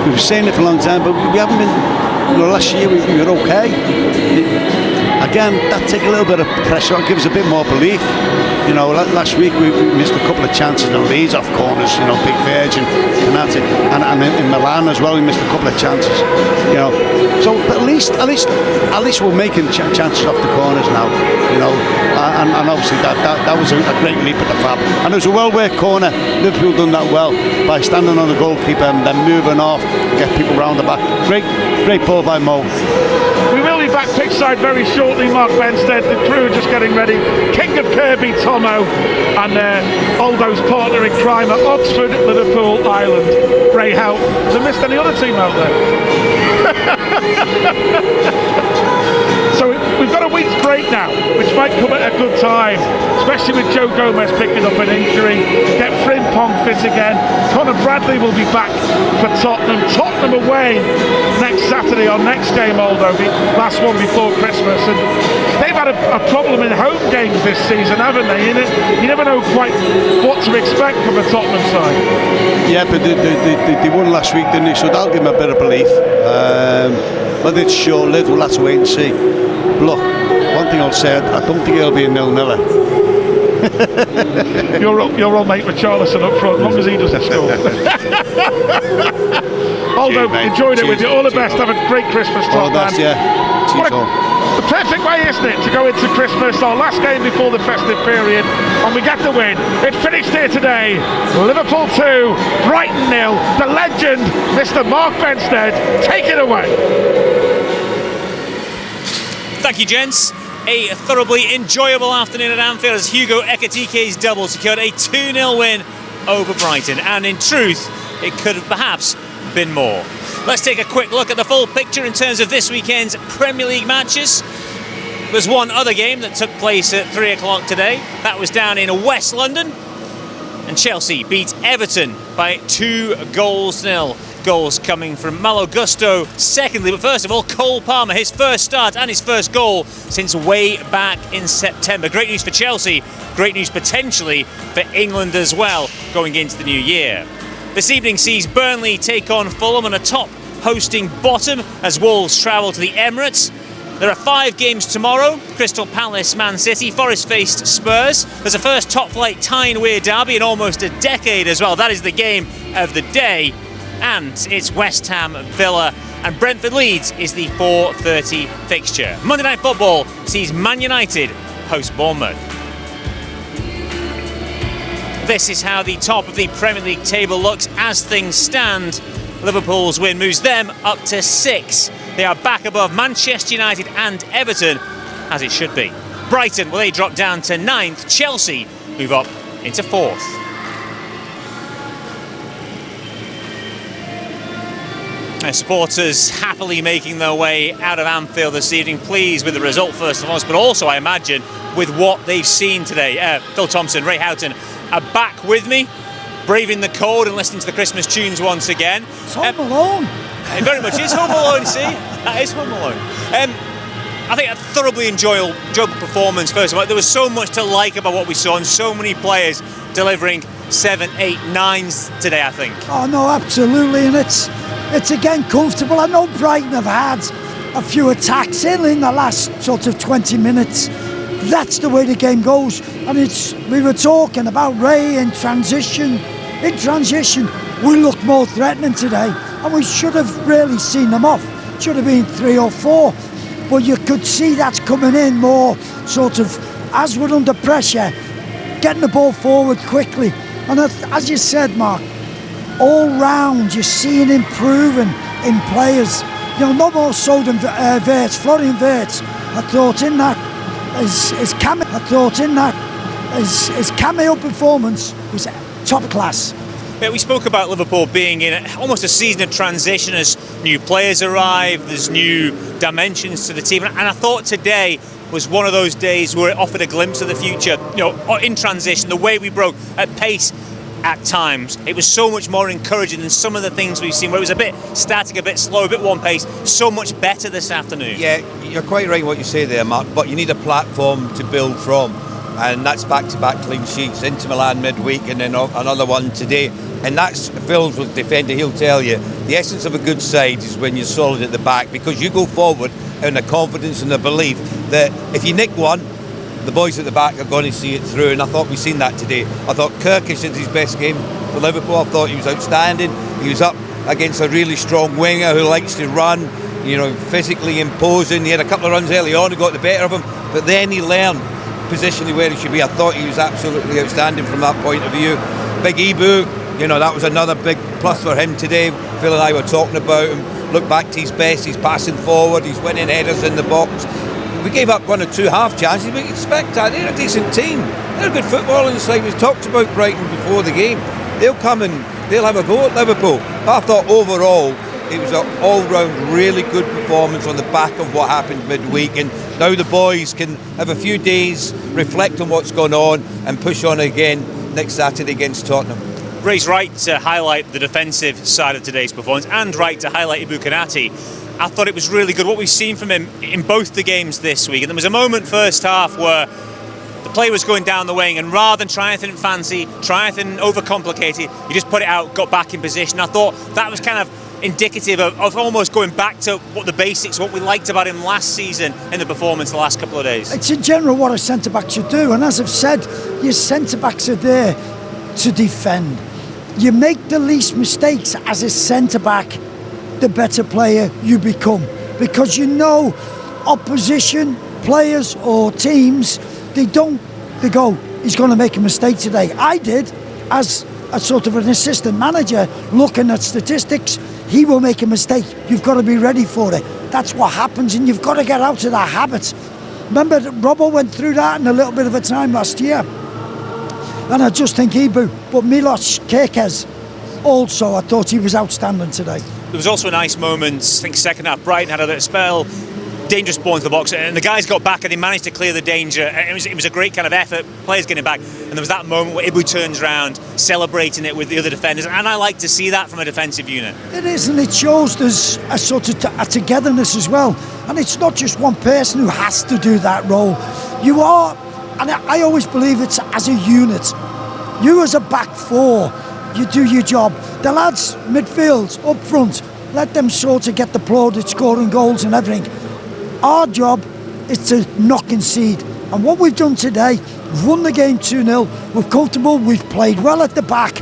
we were saying it for a long time, but we haven't been. Last year we were okay. Again, that take a little bit of pressure on, give us a bit more belief. Last week we missed a couple of chances in Leeds off corners, big verge and penalty, and in Milan as well we missed a couple of chances. So but at least we're making chances off the corners now. And obviously that was a great leap at the fab, and it was a well-worked corner. Liverpool done that well by standing on the goalkeeper and then moving off, get people round the back. Great ball by Mo. We will be back pitchside very shortly. Mark Benstead, the crew are just getting ready. King of Kirby, Tomo, and Aldo's partner in crime at Oxford, Liverpool, Ireland, Ray Howe. Have I missed any other team out there? So we've got a week's break now, which might come at a good time, especially with Joe Gomez picking up an injury. Get Frimpong fit again. Conor Bradley will be back for Tottenham. Tottenham away next Saturday, our next game, Aldo, the last one before Christmas. And they've had a problem in home games this season, haven't they? You never know quite what to expect from a Tottenham side. Yeah, but they won last week, didn't they? So that'll give them a bit of belief. But it's short-lived, we'll have to wait and see. Look, one thing I'll say, I don't think it'll be a 0-0. You're all mate with Charlison up front, as long as he doesn't score. Aldo, enjoyed it with you. All the best. Have a great Christmas, Tom. All the best, yeah. Cheers, all. The perfect way, isn't it, to go into Christmas, our last game before the festive period, and we get the win. It finished here today. Liverpool 2, Brighton 0. The legend, Mr. Mark Benstead, take it away. Thank you, gents. A thoroughly enjoyable afternoon at Anfield as Hugo Ekitike's double secured a 2-0 win over Brighton, and in truth, it could have perhaps been more. Let's take a quick look at the full picture in terms of this weekend's Premier League matches. There's one other game that took place at 3 o'clock today. That was down in West London, and Chelsea beat Everton by 2-0. Goals coming from Malo Gusto secondly, but first of all Cole Palmer, his first start and his first goal since way back in September. Great news for Chelsea, great news potentially for England as well going into the new year. This evening sees Burnley take on Fulham on a top hosting bottom as Wolves travel to the Emirates. There are 5 games tomorrow: Crystal Palace, Man City, Forest faced Spurs. There's a first top flight Tyne-Wear derby in almost a decade as well. That is the game of the day. And it's West Ham, Villa, and Brentford Leeds is the 4:30 fixture. Monday Night Football sees Man United host Bournemouth. This is how the top of the Premier League table looks as things stand. Liverpool's win moves them up to 6. They are back above Manchester United and Everton, as it should be. Brighton, well, they drop down to 9th. Chelsea move up into 4th. Supporters happily making their way out of Anfield this evening, pleased with the result first and foremost, but also I imagine with what they've seen today. Phil Thompson, Ray Houghton are back with me, braving the cold and listening to the Christmas tunes once again. It's Home Alone. It very much is Home Alone, see? That is Home Alone. I think a thoroughly enjoyable performance first of all. There was so much to like about what we saw and so many players delivering 7, 8, 9s today, I think. Oh no, absolutely, and it's again comfortable. I know Brighton have had a few attacks in the last sort of 20 minutes. That's the way the game goes, and we were talking about Ray in transition. In transition, we look more threatening today, and we should have really seen them off. Should have been 3 or 4, but you could see that's coming in more sort of as we're under pressure, getting the ball forward quickly. And as you said, Mark, all round you're seeing improving in players. No more so than Wirtz, Florian Wirtz. I thought in that his cameo performance was top class. Yeah, we spoke about Liverpool being in almost a season of transition as new players arrive, there's new dimensions to the team, and I thought today was one of those days where it offered a glimpse of the future. In transition, the way we broke at pace at times, it was so much more encouraging than some of the things we've seen where it was a bit static, a bit slow, a bit one pace. So much better this afternoon. Yeah, you're quite right what you say there, Mark, but you need a platform to build from, and that's back-to-back clean sheets. Into Milan midweek and then another one today. And that's Phil's with defender. He'll tell you the essence of a good side is when you're solid at the back, because you go forward in the confidence and the belief that if you nick one, the boys at the back are going to see it through. And I thought we've seen that today. I thought Kirkish did his best game for Liverpool. I thought he was outstanding. He was up against a really strong winger who likes to run, you know, physically imposing. He had a couple of runs early on who got the better of him, but then he learned positionally where he should be. I thought he was absolutely outstanding from that point of view. Big Ibu, you know, that was another big plus for him today. Phil and I were talking about him. Look back to his best, he's passing forward, he's winning headers in the box. We gave up 1 or 2 half chances, but expect that. They're a decent team. They're a good footballing side. We've talked about Brighton before the game. They'll come and they'll have a go at Liverpool. But I thought overall it was an all-round really good performance on the back of what happened midweek, and now the boys can have a few days, reflect on what's gone on and push on again next Saturday against Tottenham. Ray's right to highlight the defensive side of today's performance and right to highlight Hugo Ekitike. I thought it was really good what we've seen from him in both the games this week. And there was a moment first half where the play was going down the wing, and rather than trying anything fancy, trying anything overcomplicated, he just put it out, got back in position. I thought that was kind of indicative of almost going back to what the basics, what we liked about him last season in the performance the last couple of days. It's in general what a centre-back should do, and as I've said, your centre-backs are there to defend. You make the least mistakes as a centre-back, the better player you become, because you know opposition players or teams, they go, he's going to make a mistake today. I did, as a sort of an assistant manager, looking at statistics, he will make a mistake. You've got to be ready for it. That's what happens, and you've got to get out of that habit. Remember, Robbo went through that in a little bit of a time last year, and I just think Ibu, but Milos Kerkez also, I thought he was outstanding today. There was also a nice moment, I think second half, Brighton had a little spell, dangerous ball into the box, and the guys got back and they managed to clear the danger. It was a great kind of effort, players getting back, and there was that moment where Ibu turns around, celebrating it with the other defenders, and I like to see that from a defensive unit. It is, and it shows there's a sort of a togetherness as well, and it's not just one person who has to do that role. You are, and I always believe it's as a unit. You as a back four, you do your job. The lads, midfield, up front, let them sort of get the applauded, scoring goals and everything. Our job is to knock and seed. And what we've done today, we've won the game 2-0, we're comfortable, we've played well at the back,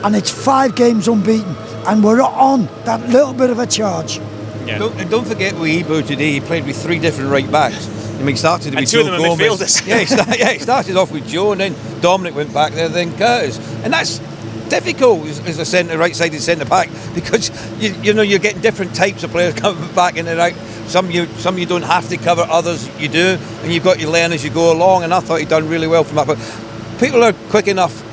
and it's 5 games unbeaten. And we're on that little bit of a charge. Yeah. Don't forget with Ibu today, he played with 3 different right backs. I mean, he started with 2 of them are Gomez. midfielders. He started off with Joe, and then Dominic went back there, then Curtis. And that's difficult as a right-sided centre-back, because you know you're getting different types of players coming back in and out. Some you don't have to cover, others you do, and you've got to learn as you go along. And I thought he'd done really well from that. But people are quick enough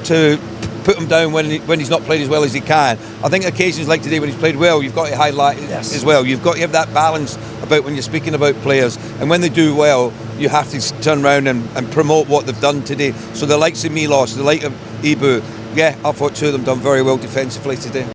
to put him down when he's not played as well as he can. I think occasions like today when he's played well, you've got to highlight it as well. You've got to have that balance about when you're speaking about players, and when they do well, you have to turn around and promote what they've done today. So the likes of Milos, the like of Ibu, yeah, I thought 2 of them done very well defensively today.